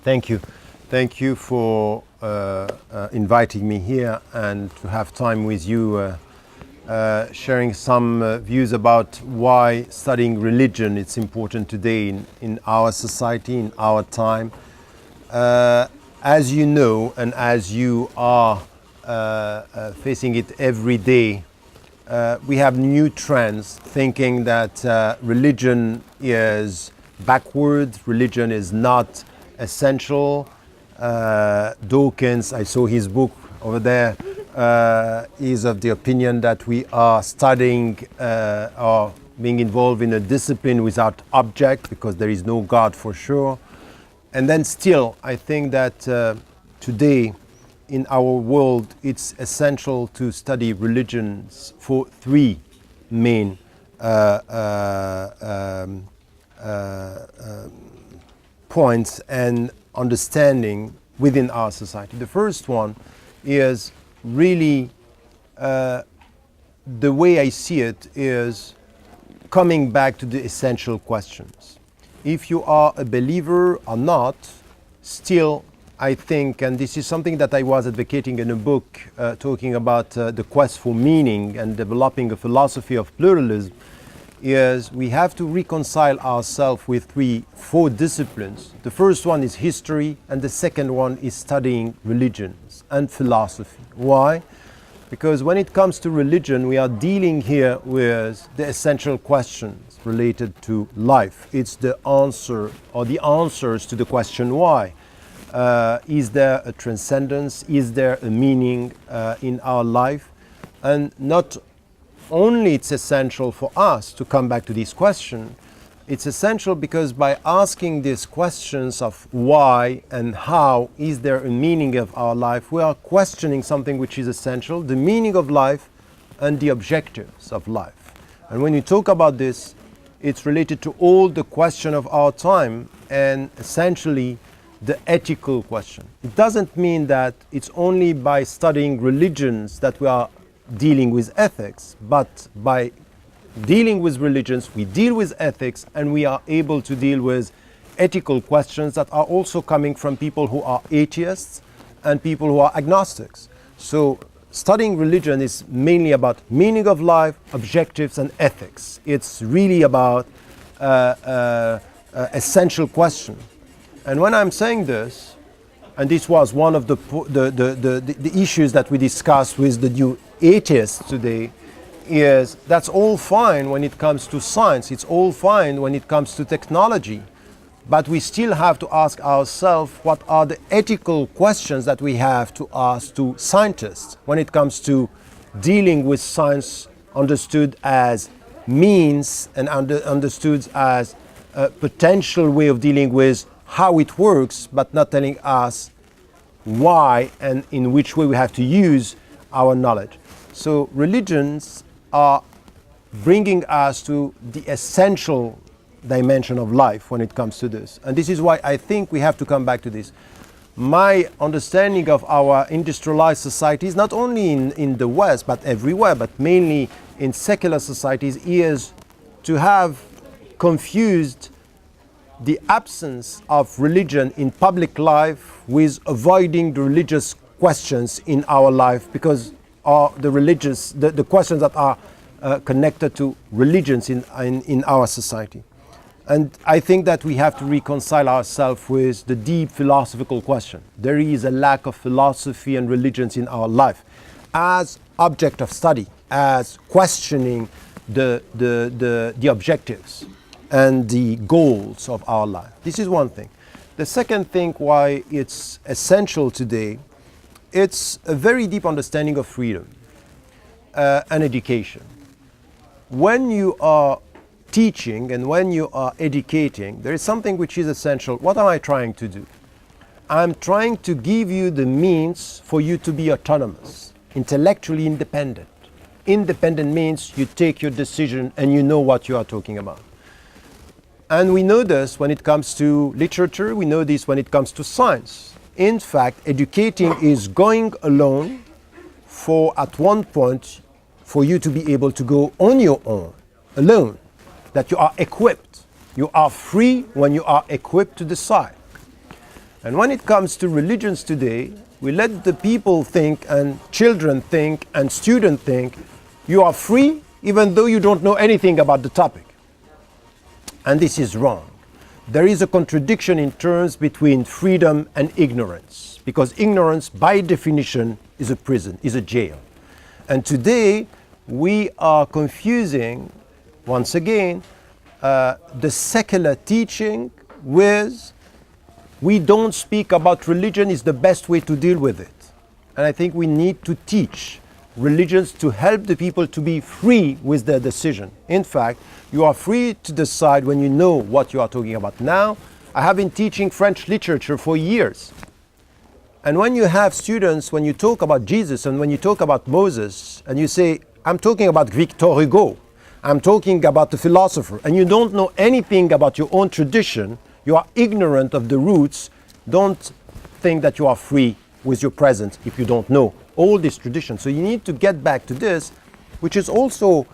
Thank you. Thank you for inviting me here and to have time with you, sharing some views about why studying religion is important today in our society, in our time. As you know, and as you are facing it every day, we have new trends thinking that religion is backward, religion is not essential. Dawkins, I saw his book over there, is of the opinion that we are studying or being involved in a discipline without object because there is no God for sure. And then still, I think that today in our world it's essential to study religions for three main points and understanding within our society. The first one is really the way I see it is coming back to the essential questions. If you are a believer or not, still I think, and this is something that I was advocating in a book talking about the quest for meaning and developing a philosophy of pluralism, is we have to reconcile ourselves with four disciplines. The first one is history, and the second one is studying religions and philosophy. Why? Because when it comes to religion, we are dealing here with the essential questions related to life. It's the answer or the answers to the question why. Is there a transcendence? Is there a meaning in our life? And not only it's essential for us to come back to this question, it's essential because by asking these questions of why and how is there a meaning of our life, we are questioning something which is essential, the meaning of life and the objectives of life. And when you talk about this, it's related to all the question of our time and essentially the ethical question. It doesn't mean that it's only by studying religions that we are dealing with ethics, but by dealing with religions, we deal with ethics and we are able to deal with ethical questions that are also coming from people who are atheists and people who are agnostics. So studying religion is mainly about meaning of life, objectives and ethics. It's really about essential questions. And when I'm saying this, and this was one of the issues that we discussed with the new atheists today, is that's all fine when it comes to science, it's all fine when it comes to technology, but we still have to ask ourselves what are the ethical questions that we have to ask to scientists when it comes to dealing with science understood as means and understood as a potential way of dealing with how it works, but not telling us why and in which way we have to use our knowledge. So religions are bringing us to the essential dimension of life when it comes to this. And this is why I think we have to come back to this. My understanding of our industrialized societies, not only in the West, but everywhere, but mainly in secular societies, is to have confused the absence of religion in public life with avoiding the religious questions in our life, because the questions that are connected to religions in our society. And I think that we have to reconcile ourselves with the deep philosophical question. There is a lack of philosophy and religions in our life as object of study, as questioning the objectives and the goals of our life. This is one thing. The second thing why it's essential today, it's a very deep understanding of freedom and education. When you are teaching and when you are educating, there is something which is essential. What am I trying to do? I'm trying to give you the means for you to be autonomous, intellectually independent. Independent means you take your decision and you know what you are talking about. And we know this when it comes to literature, we know this when it comes to science. In fact, educating is going alone for, at one point, for you to be able to go on your own, alone, that you are equipped. You are free when you are equipped to decide. And when it comes to religions today, we let the people think, and children think, and students think, you are free even though you don't know anything about the topic. And this is wrong. There is a contradiction in terms between freedom and ignorance, because ignorance by definition is a prison, is a jail. And today we are confusing, once again, the secular teaching with we don't speak about religion is the best way to deal with it. And I think we need to teach religions to help the people to be free with their decision. In fact, you are free to decide when you know what you are talking about. Now, I have been teaching French literature for years. And when you have students, when you talk about Jesus and when you talk about Moses, and you say, I'm talking about Victor Hugo, I'm talking about the philosopher, and you don't know anything about your own tradition, you are ignorant of the roots, don't think that you are free with your presence if you don't know all this tradition. So you need to get back to this, which is also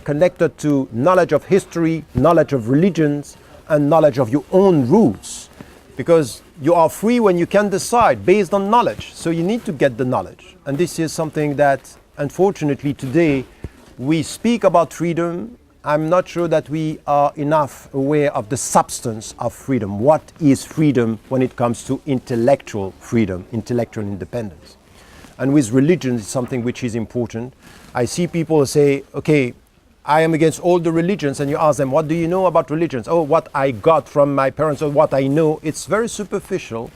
connected to knowledge of history, knowledge of religions, and knowledge of your own roots. Because you are free when you can decide based on knowledge. So you need to get the knowledge. And this is something that, unfortunately, today we speak about freedom. I'm not sure that we are enough aware of the substance of freedom. What is freedom when it comes to intellectual freedom, intellectual independence? And with religion, it's something which is important. I see people say, okay, I am against all the religions, and you ask them, what do you know about religions? Oh, what I got from my parents or what I know. It's very superficial.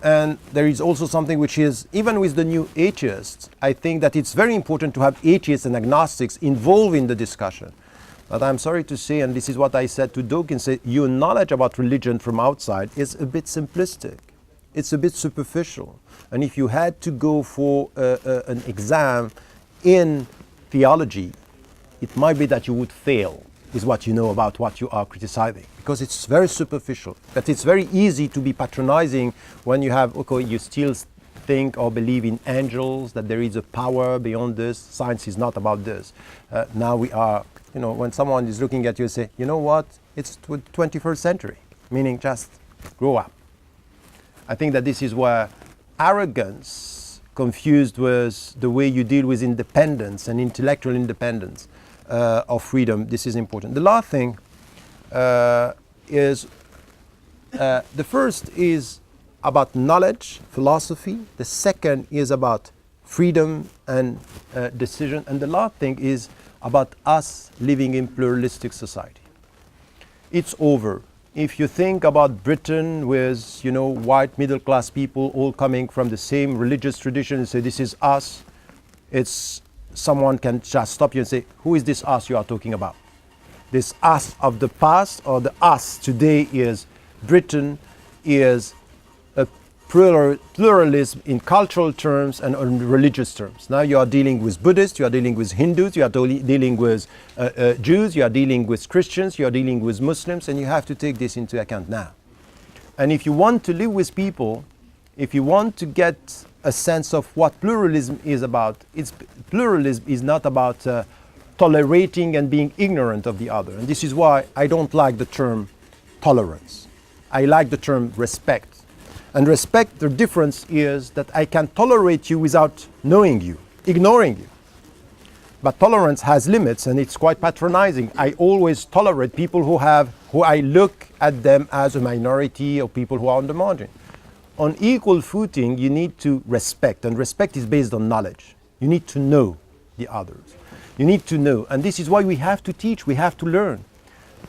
And there is also something which is, even with the new atheists, I think that it's very important to have atheists and agnostics involved in the discussion. But I'm sorry to say, and this is what I said to Dawkins, your knowledge about religion from outside is a bit simplistic. It's a bit superficial. And if you had to go for an exam in theology, it might be that you would fail, is what you know about what you are criticizing. Because it's very superficial. But it's very easy to be patronizing when you have, okay, you still think or believe in angels, that there is a power beyond this. Science is not about this. Now we are, when someone is looking at you and say, you know what, it's 21st century, meaning just grow up. I think that this is where arrogance confused with the way you deal with independence and intellectual independence of freedom, this is important. The last thing is, the first is about knowledge, philosophy. The second is about freedom and decision. And the last thing is about us living in pluralistic society. It's over. If you think about Britain with, white middle-class people all coming from the same religious tradition and say, this is us, someone can just stop you and say, who is this us you are talking about? This us of the past or the us today is Britain is a pluralism in cultural terms and in religious terms. Now you are dealing with Buddhists, you are dealing with Hindus, you are dealing with Jews, you are dealing with Christians, you are dealing with Muslims, and you have to take this into account now. And if you want to live with people, if you want to get a sense of what pluralism is about, pluralism is not about tolerating and being ignorant of the other. And this is why I don't like the term tolerance. I like the term respect. And respect, the difference is that I can tolerate you without knowing you, ignoring you. But tolerance has limits, and it's quite patronizing. I always tolerate people who I look at them as a minority or people who are on the margin. On equal footing, you need to respect, and respect is based on knowledge. You need to know the others. You need to know, and this is why we have to teach, we have to learn.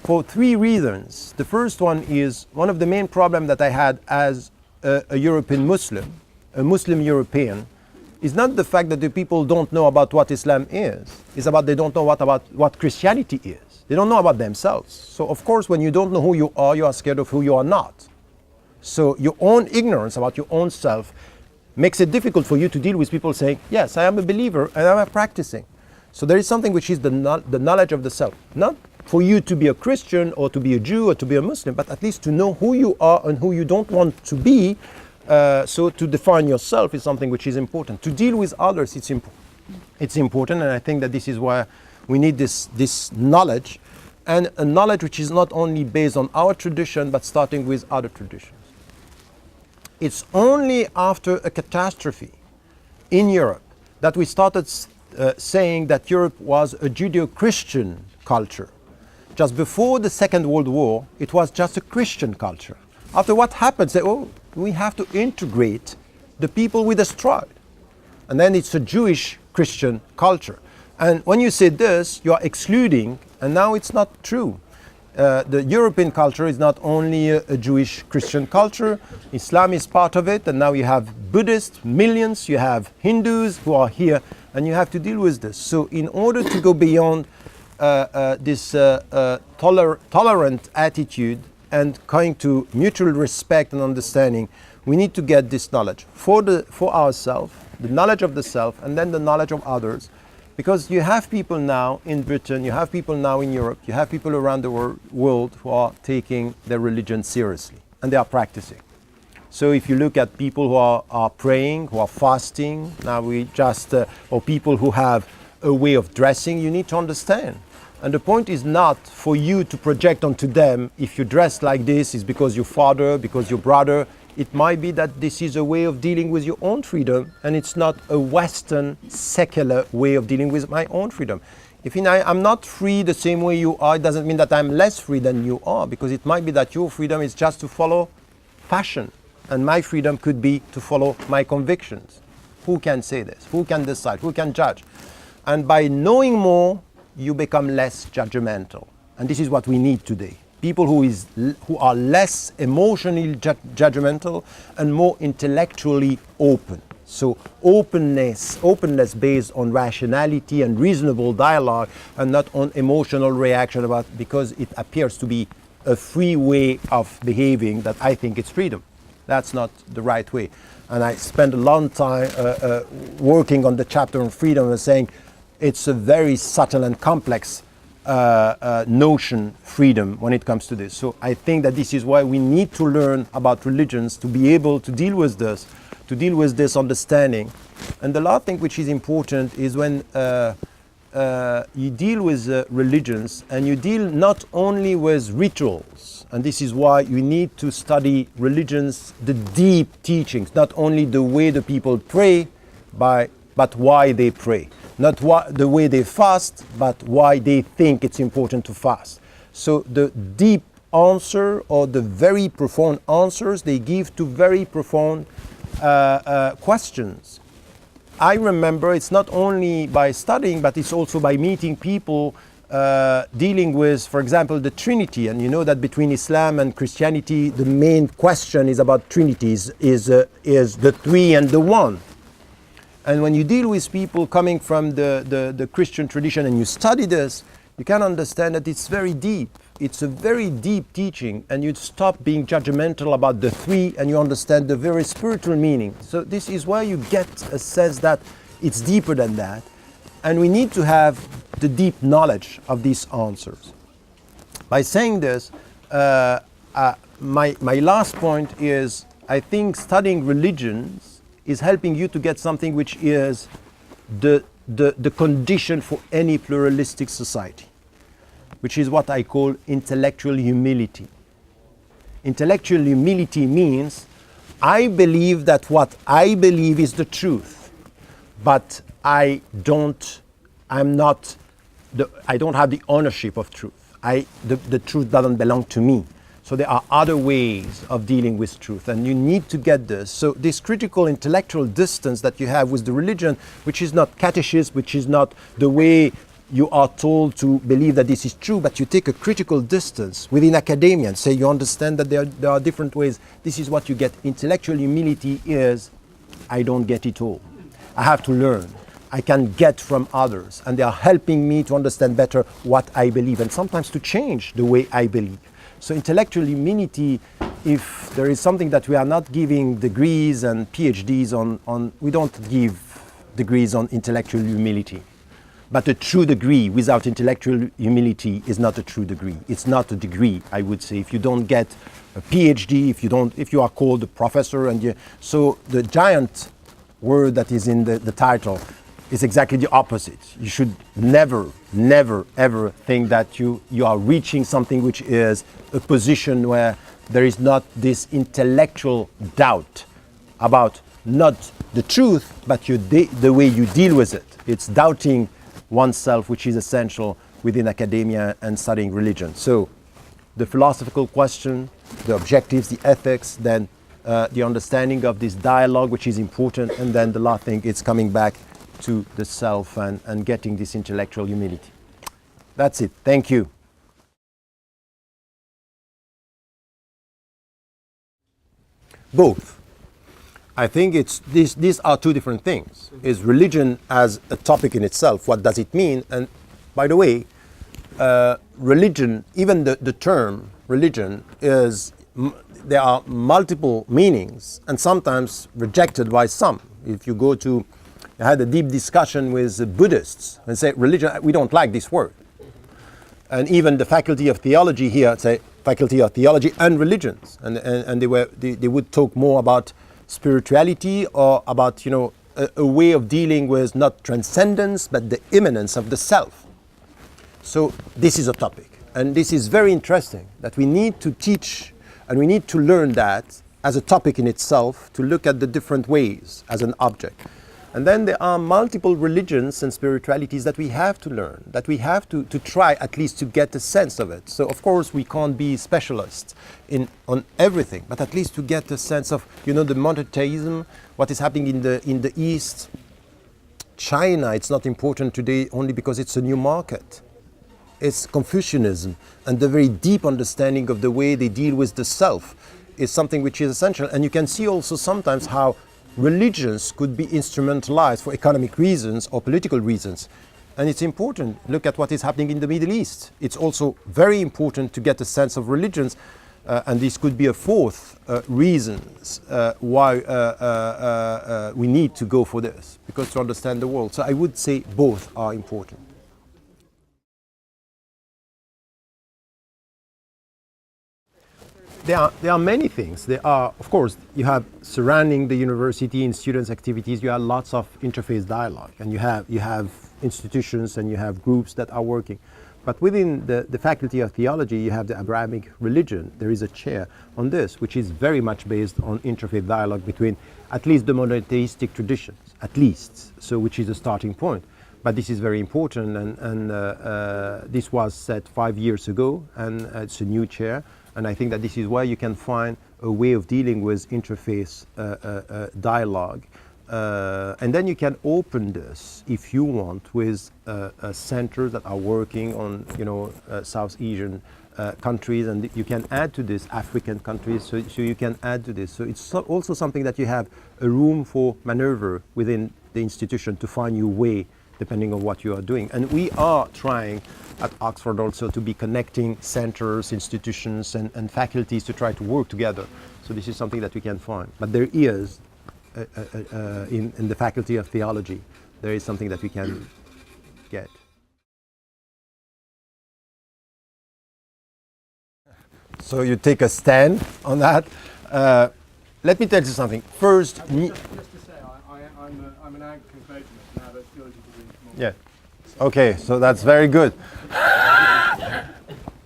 For three reasons. The first one is, one of the main problems that I had as a European Muslim, a Muslim European, is not the fact that the people don't know about what Islam is. It's about they don't know what Christianity is. They don't know about themselves. So of course, when you don't know who you are scared of who you are not. So your own ignorance about your own self makes it difficult for you to deal with people saying, yes, I am a believer and I am practicing. So there is something which is the knowledge of the self. Not for you to be a Christian or to be a Jew or to be a Muslim, but at least to know who you are and who you don't want to be. So to define yourself is something which is important. To deal with others, it's important, and I think that this is why we need this knowledge, and a knowledge which is not only based on our tradition, but starting with other traditions. it's only after a catastrophe in Europe that we started saying that Europe was a Judeo-Christian culture. Just before the Second World War, it was just a Christian culture. After what happened, say, oh, we have to integrate the people we destroyed. And then it's a Jewish Christian culture. And when you say this, you are excluding, and now it's not true. The European culture is not only a Jewish Christian culture, Islam is part of it, and now you have Buddhists, millions, you have Hindus who are here, and you have to deal with this. So in order to go beyond this tolerant attitude and going to mutual respect and understanding, we need to get this knowledge for ourselves, the knowledge of the self, and then the knowledge of others. Because you have people now in Britain, you have people now in Europe, you have people around the world who are taking their religion seriously, and they are practicing. So if you look at people who are praying, who are fasting, now or people who have a way of dressing, you need to understand. And the point is not for you to project onto them, if you dress like this, it's because your father, because your brother. It might be that this is a way of dealing with your own freedom, and it's not a Western secular way of dealing with my own freedom. If I'm not free the same way you are, it doesn't mean that I'm less free than you are, because it might be that your freedom is just to follow fashion, and my freedom could be to follow my convictions. Who can say this? Who can decide? Who can judge? And by knowing more, you become less judgmental. And this is what we need today. People who are less emotionally judgmental and more intellectually open. So openness based on rationality and reasonable dialogue, and not on emotional reaction because it appears to be a free way of behaving that I think it's freedom. That's not the right way. And I spent a long time working on the chapter on freedom and saying it's a very subtle and complex notion, freedom, when it comes to this. So I think that this is why we need to learn about religions to be able to deal with this understanding. And the last thing which is important is when you deal with religions, and you deal not only with rituals, and this is why you need to study religions, the deep teachings, not only the way the people pray, but why they pray. Not the way they fast, but why they think it's important to fast. So the deep answer, or the very profound answers they give to very profound questions. I remember it's not only by studying, but it's also by meeting people dealing with, for example, the Trinity. And you know that between Islam and Christianity, the main question is about Trinity, is the three and the one. And when you deal with people coming from the Christian tradition and you study this, you can understand that it's very deep. It's a very deep teaching, and you stop being judgmental about the three, and you understand the very spiritual meaning. So this is where you get a sense that it's deeper than that. And we need to have the deep knowledge of these answers. By saying this, my last point is, I think studying religions is helping you to get something which is the condition for any pluralistic society, which is what I call intellectual humility. Intellectual humility means I believe that what I believe is the truth, but I don't have the ownership of truth. The truth doesn't belong to me. So there are other ways of dealing with truth, and you need to get this. So this critical intellectual distance that you have with the religion, which is not catechism, which is not the way you are told to believe that this is true, but you take a critical distance within academia and say you understand that there are different ways. This is what you get. Intellectual humility is, I don't get it all. I have to learn. I can get from others, and they are helping me to understand better what I believe, and sometimes to change the way I believe. So intellectual humility, if there is something that we are not giving degrees and PhDs on, we don't give degrees on intellectual humility. But a true degree without intellectual humility is not a true degree. It's not a degree, I would say. If you don't get a PhD, if you are called a professor, so the giant word that is in the title, is exactly the opposite. You should never, never, ever think that you are reaching something which is a position where there is not this intellectual doubt about not the truth, but the way you deal with it. It's doubting oneself, which is essential within academia and studying religion. So the philosophical question, the objectives, the ethics, then the understanding of this dialogue, which is important, and then the last thing is coming back to the self and getting this intellectual humility. That's it. Thank you. Both. I think these are two different things. Is religion as a topic in itself, what does it mean? And by the way, religion, even the term religion there are multiple meanings and sometimes rejected by some. If you go to, I had a deep discussion with Buddhists and say religion, we don't like this word. And even the faculty of theology here say faculty of theology and religions, and they would talk more about spirituality or about a way of dealing with not transcendence but the immanence of the self. So this is a topic, and this is very interesting that we need to teach and we need to learn that as a topic in itself, to look at the different ways as an object. And then there are multiple religions and spiritualities that we have to learn, that we have to try at least to get a sense of it. So of course we can't be specialists on everything, but at least to get a sense of the monotheism, what is happening in the East. China, it's not important today only because it's a new market. It's Confucianism, and the very deep understanding of the way they deal with the self is something which is essential. And you can see also sometimes how religions could be instrumentalized for economic reasons or political reasons. And it's important. Look at what is happening in the Middle East. It's also very important to get a sense of religions, and this could be a fourth reason why we need to go for this, because to understand the world. So I would say both are important. There are many things. There are, of course, you have surrounding the university and students' activities, you have lots of interfaith dialogue, and you have institutions and you have groups that are working. But within the faculty of theology, you have the Abrahamic religion. There is a chair on this, which is very much based on interfaith dialogue between at least the monotheistic traditions, at least, so which is a starting point. But this is very important, and this was set 5 years ago, and it's a new chair. And I think that this is where you can find a way of dealing with interfaith dialogue. And then you can open this, if you want, with centers that are working on, South Asian countries, and you can add to this African countries, so you can add to this. So it's also something that you have a room for maneuver within the institution to find your way, depending on what you are doing. And we are trying at Oxford also to be connecting centers, institutions, and faculties to try to work together. So this is something that we can find. But there is, in the faculty of theology, there is something that we can get. So you take a stand on that. Let me tell you something. First, just to say, I'm an Anglican clergyman and have a theology degree. Yeah. Okay, so that's very good.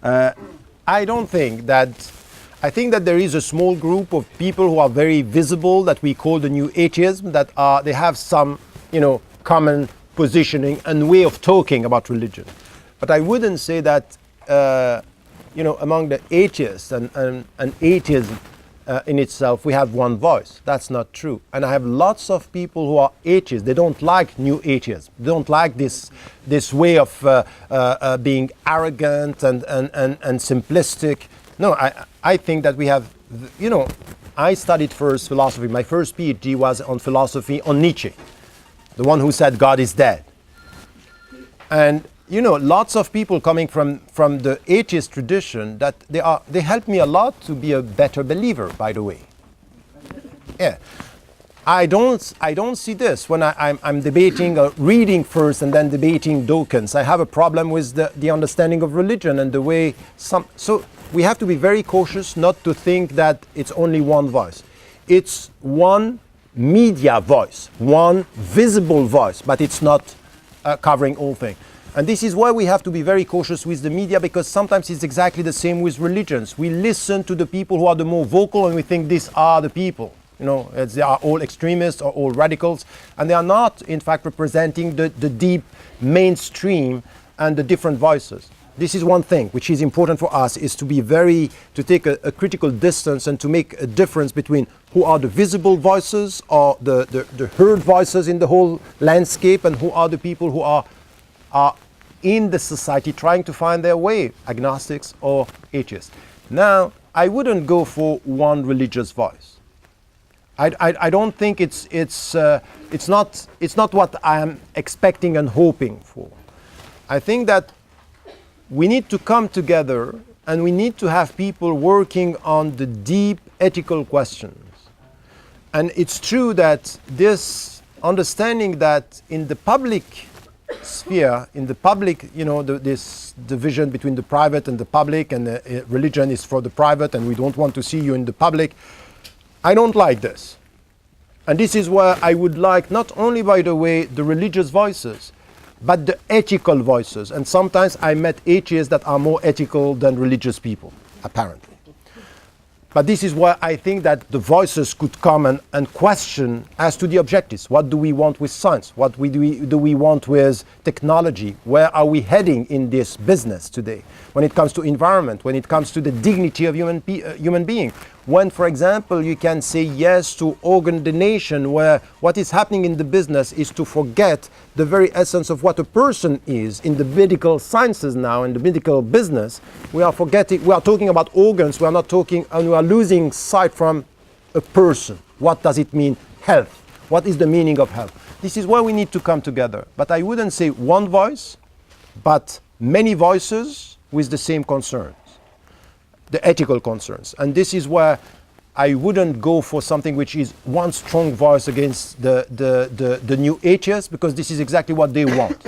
I don't think that. I think that there is a small group of people who are very visible that we call the new atheism, that they have some, common positioning and way of talking about religion. But I wouldn't say that, among the atheists and atheism in itself, we have one voice. That's not true. And I have lots of people who are atheists. They don't like new atheism. They don't like this way of being arrogant and simplistic. No, I think that we have, I studied first philosophy. My first PhD was on philosophy on Nietzsche, the one who said God is dead. And lots of people coming from the atheist tradition, that they help me a lot to be a better believer, by the way. Yeah. I don't see this when I'm debating reading first and then debating Dawkins. I have a problem with the understanding of religion and the way so we have to be very cautious not to think that it's only one voice. It's one media voice, one visible voice, but it's not covering all things. And this is why we have to be very cautious with the media, because sometimes it's exactly the same with religions. We listen to the people who are the more vocal and we think these are the people. You know, they are all extremists or all radicals, and they are not, in fact, representing the deep mainstream and the different voices. This is one thing which is important for us, is to take a critical distance and to make a difference between who are the visible voices or the heard voices in the whole landscape, and who are the people who are in the society trying to find their way, agnostics or atheists. Now, I wouldn't go for one religious voice. I don't think it's not what I am expecting and hoping for. I think that we need to come together and we need to have people working on the deep ethical questions. And it's true that this understanding that in the public sphere, in the public, you know, this division between the private and the public, and religion is for the private and we don't want to see you in the public. I don't like this. And this is where I would like, not only, by the way, the religious voices, but the ethical voices. And sometimes I met atheists that are more ethical than religious people, apparently. But this is where I think that the voices could come and question as to the objectives. What do we want with science? What do we want with technology? Where are we heading in this business today? When it comes to environment, when it comes to the dignity of human being. When, for example, you can say yes to organ donation, where what is happening in the business is to forget the very essence of what a person is. In the medical sciences now, in the medical business, we are talking about organs, we are not talking, and we are losing sight from a person. What does it mean, health? What is the meaning of health? This is where we need to come together. But I wouldn't say one voice, but many voices with the same concerns, the ethical concerns. And this is where I wouldn't go for something which is one strong voice against the new atheists, because this is exactly what they want.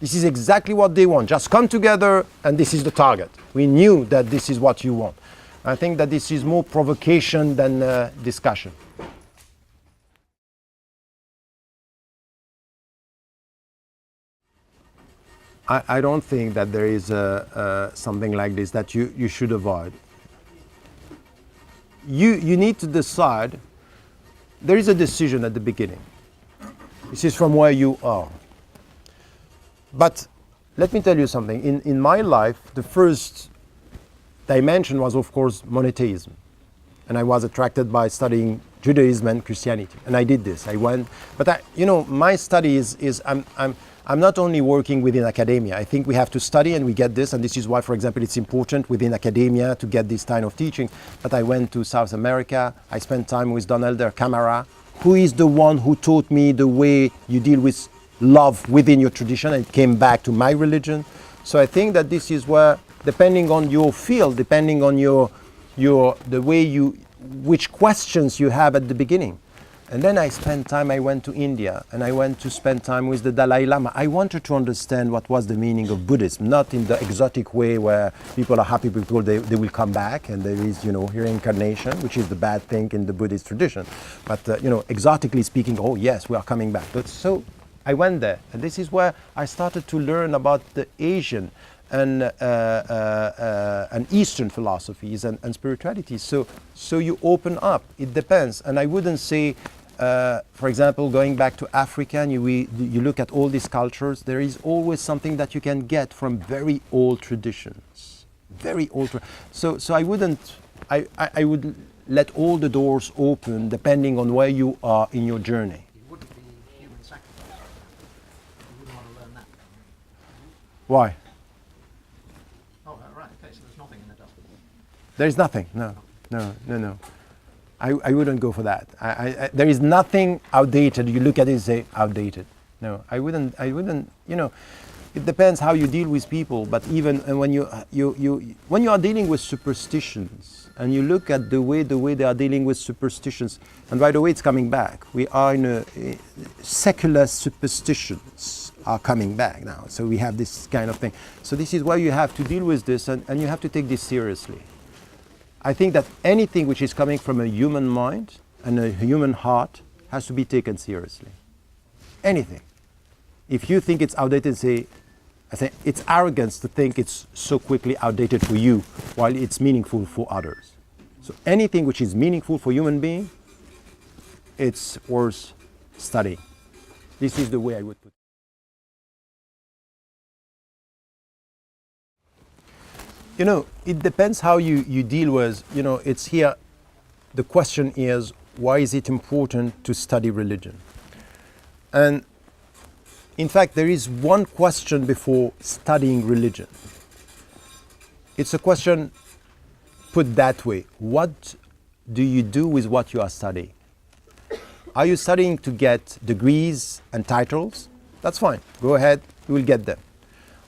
This is exactly what they want. Just come together and this is the target. We knew that this is what you want. I think that this is more provocation than discussion. I don't think that there is something like this that you should avoid. You need to decide. There is a decision at the beginning. This is from where you are. But let me tell you something. In my life, the first dimension was, of course, monotheism. And I was attracted by studying Judaism and Christianity. And I did this. I went, but my study is I'm not only working within academia. I think we have to study and we get this, and this is why, for example, it's important within academia to get this kind of teaching. But I went to South America. I spent time with Don Elder Camara, who is the one who taught me the way you deal with love within your tradition, and it came back to my religion. So I think that this is where, depending on your field, depending on the way which questions you have at the beginning. And then I went to India, and I went to spend time with the Dalai Lama. I wanted to understand what was the meaning of Buddhism, not in the exotic way where people are happy because they will come back and there is, reincarnation, which is the bad thing in the Buddhist tradition. But, exotically speaking, oh yes, we are coming back. But so I went there, and this is where I started to learn about the Asian and Eastern philosophies and spiritualities. So you open up. It depends. And I wouldn't say, for example, going back to Africa, and you look at all these cultures, there is always something that you can get from very old traditions. Very old. So I would let all the doors open depending on where you are in your journey. It wouldn't be human sacrifice. You wouldn't want to learn that. Why? Oh, right. Okay, so there's nothing in the dustbin. There's nothing. No. I wouldn't go for that. There is nothing outdated. You look at it and say outdated. No, I wouldn't. It depends how you deal with people. But even when you are dealing with superstitions, and you look at the way they are dealing with superstitions, and by the way, it's coming back. We are in a secular superstitions are coming back now. So we have this kind of thing. So this is why you have to deal with this, and you have to take this seriously. I think that anything which is coming from a human mind and a human heart has to be taken seriously. Anything. If you think it's outdated, I think it's arrogance to think it's so quickly outdated for you while it's meaningful for others. So anything which is meaningful for human being, it's worth studying. This is the way I would put it. You know, it depends how you deal with, it's here, the question is, why is it important to study religion? And in fact, there is one question before studying religion. It's a question put that way. What do you do with what you are studying? Are you studying to get degrees and titles? That's fine. Go ahead, you will get them.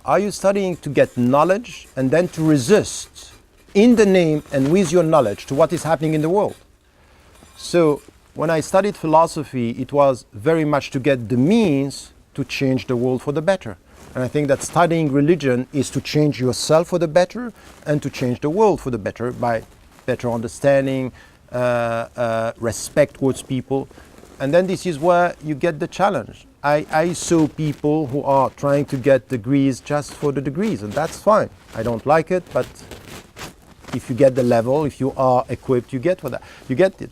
Are you studying to get knowledge and then to resist in the name and with your knowledge to what is happening in the world? So when I studied philosophy, it was very much to get the means to change the world for the better. And I think that studying religion is to change yourself for the better and to change the world for the better by better understanding, respect towards people. And then this is where you get the challenge. I saw people who are trying to get degrees just for the degrees, and that's fine. I don't like it, but if you get the level, if you are equipped, you get for that. You get it.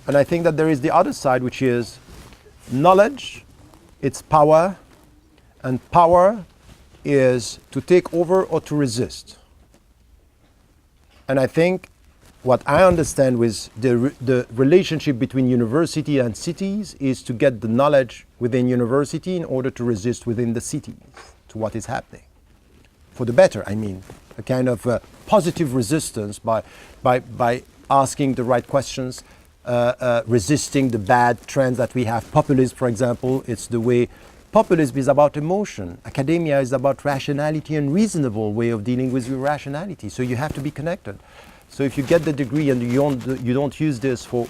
And I think that there is the other side, which is knowledge, it's power, and power is to take over or to resist. And I think what I understand with the relationship between university and cities is to get the knowledge within university in order to resist within the cities to what is happening. For the better, I mean, a kind of positive resistance by asking the right questions, resisting the bad trends that we have. Populism, for example, it's the way populism is about emotion. Academia is about rationality and reasonable way of dealing with your rationality. So you have to be connected. So if you get the degree and you don't use this for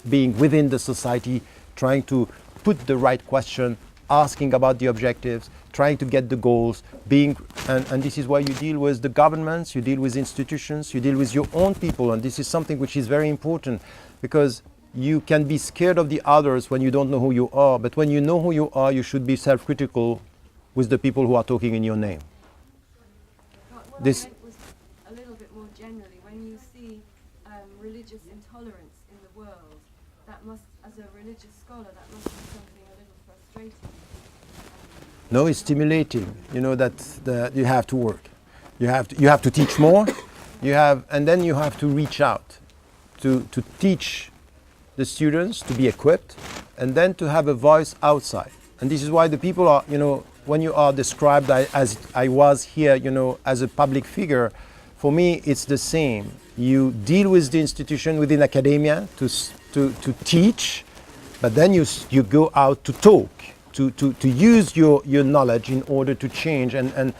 being within the society, trying to put the right question, asking about the objectives, trying to get the goals, and this is why you deal with the governments, you deal with institutions, you deal with your own people, and this is something which is very important because you can be scared of the others when you don't know who you are, but when you know who you are, you should be self-critical with the people who are talking in your name. What I meant was a little bit more generally, when you see religious intolerance in the world, that must, as a religious scholar, that must be something a little frustrating. No, it's stimulating. You know that you have to work. You have to teach more. And then you have to reach out to teach the students to be equipped, and then to have a voice outside. And this is why the people are, when you are described as I was here, as a public figure, for me it's the same. You deal with the institution within academia to teach, but then you go out to talk, to use your knowledge in order to change. And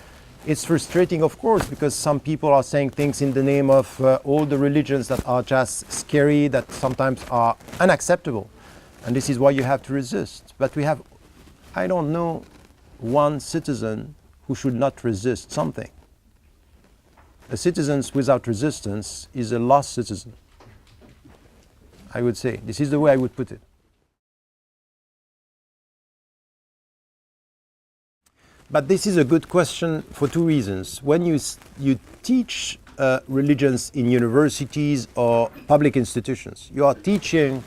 it's frustrating, of course, because some people are saying things in the name of all the religions that are just scary, that sometimes are unacceptable. And this is why you have to resist. But we have, I don't know, one citizen who should not resist something. A citizen without resistance is a lost citizen, I would say. This is the way I would put it. But this is a good question for two reasons. When you teach religions in universities or public institutions, you are teaching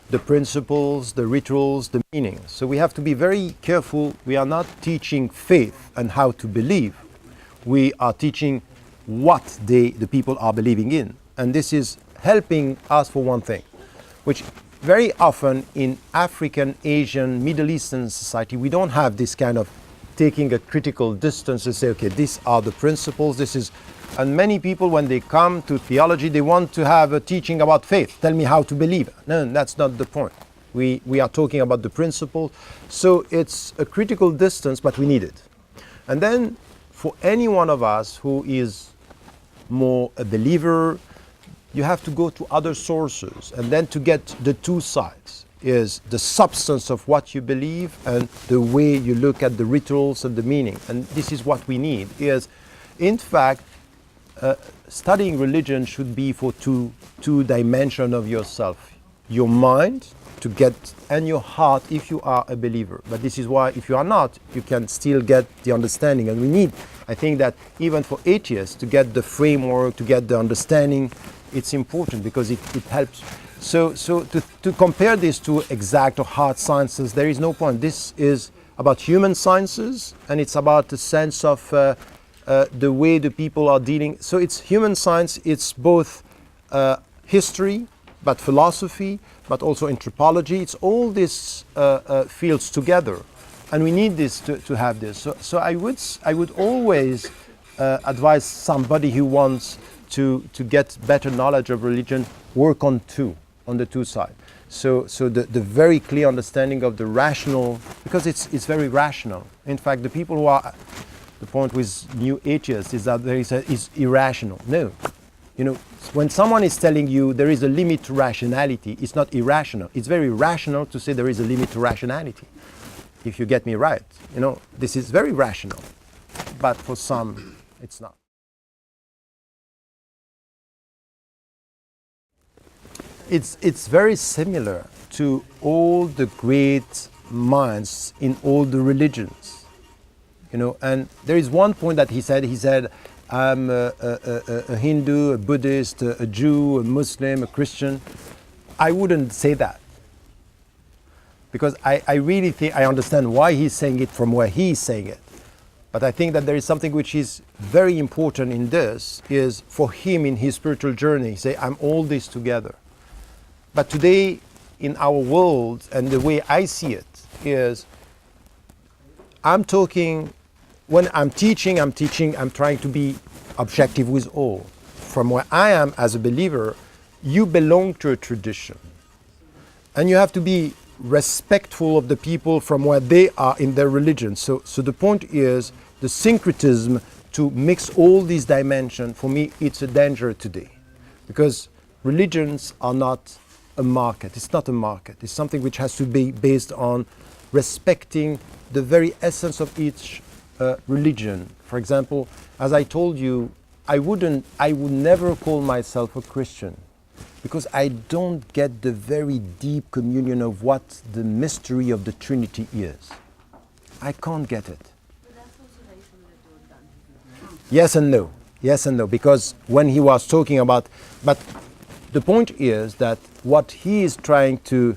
the principles, the rituals, the meaning. So we have to be very careful. We are not teaching faith and how to believe. We are teaching what the people are believing in. And this is helping us for one thing, which very often in African, Asian, Middle Eastern society, we don't have this kind of taking a critical distance and say, okay, these are the principles, this is, and many people when they come to theology, they want to have a teaching about faith. Tell me how to believe. No, that's not the point. We are talking about the principles. So it's a critical distance, but we need it. And then for any one of us who is more a believer, you have to go to other sources, and then to get the two sides is the substance of what you believe and the way you look at the rituals and the meaning. And this is what we need, is in fact studying religion should be for two dimensions of yourself. your mind to get, and your heart if you are a believer. But this is why if you are not, you can still get the understanding. And we need, I think that even for atheists, to get the framework, to get the understanding, it's important because it helps. So to compare this to exact or hard sciences, there is no point. This is about human sciences, and it's about the sense of the way the people are dealing. So it's human science, it's both history, but philosophy, but also anthropology. It's all these fields together, and we need this to have this. So I would always advise somebody who wants to get better knowledge of religion, work on the two sides. So the very clear understanding of the rational, because it's very rational. In fact, the people who are, the point with new atheists is that is irrational. No. You know, when someone is telling you there is a limit to rationality, it's not irrational. It's very rational to say there is a limit to rationality. If you get me right, you know, this is very rational. But for some, it's not. It's very similar to all the great minds in all the religions. You know, and there is one point that he said, I'm a Hindu, a Buddhist, a Jew, a Muslim, a Christian. I wouldn't say that. Because I really think I understand why he's saying it from where he's saying it. But I think that there is something which is very important in this, is for him in his spiritual journey, say, I'm all this together. But today, in our world, and the way I see it, is I'm talking, when I'm teaching, I'm trying to be objective with all. From where I am as a believer, you belong to a tradition. And you have to be respectful of the people from where they are in their religion. So the point is, the syncretism to mix all these dimensions, for me, it's a danger today. Because religions are not a market. It's not a market. It's something which has to be based on respecting the very essence of each religion. For example, as I told you, I would never call myself a Christian because I don't get the very deep communion of what the mystery of the Trinity is. I can't get it. But that's also very similar to Ghandi. Yes and no. Yes and no. Because when he was talking about, but the point is that what he is trying to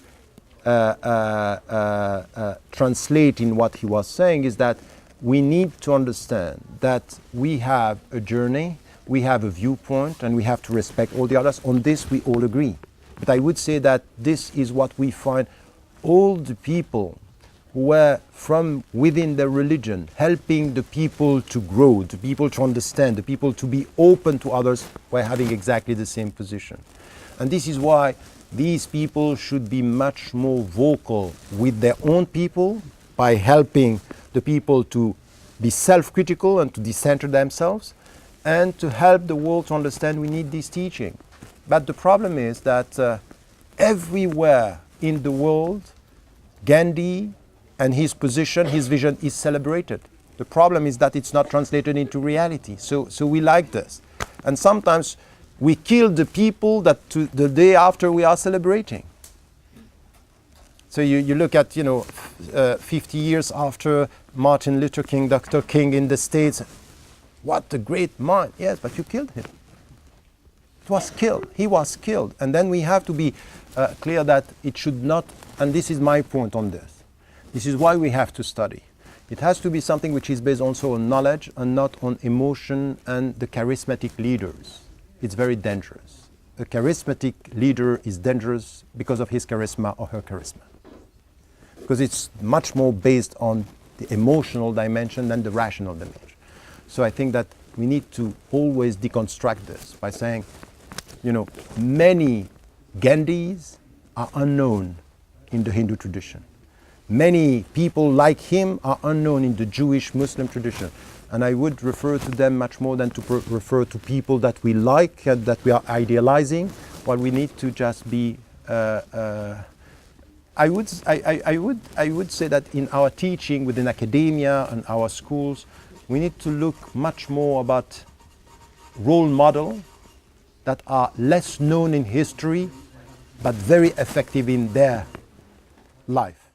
translate in what he was saying is that we need to understand that we have a journey, we have a viewpoint, and we have to respect all the others. On this, we all agree. But I would say that this is what we find all the people who were from within their religion, helping the people to grow, the people to understand, the people to be open to others, were having exactly the same position. And this is why these people should be much more vocal with their own people by helping the people to be self-critical and to decenter themselves, and to help the world to understand we need this teaching. But the problem is that everywhere in the world, Ghandi and his position, his vision is celebrated. The problem is that it's not translated into reality. So we like this. And sometimes we kill the people that the day after we are celebrating. So you look at, 50 years after Martin Luther King, Dr. King in the States, what a great mind. Yes, but you killed him. It was killed. He was killed. And then we have to be clear that it should not, and this is my point on this. This is why we have to study. It has to be something which is based also on knowledge and not on emotion and the charismatic leaders. It's very dangerous. A charismatic leader is dangerous because of his charisma or her charisma. Because it's much more based on the emotional dimension than the rational dimension. So I think that we need to always deconstruct this by saying, many Gandhis are unknown in the Hindu tradition. Many people like him are unknown in the Jewish Muslim tradition. And I would refer to them much more than to refer to people that we like and that we are idealizing. Well, we need to just be. I would say that in our teaching within academia and our schools, we need to look much more about role models that are less known in history but very effective in their life.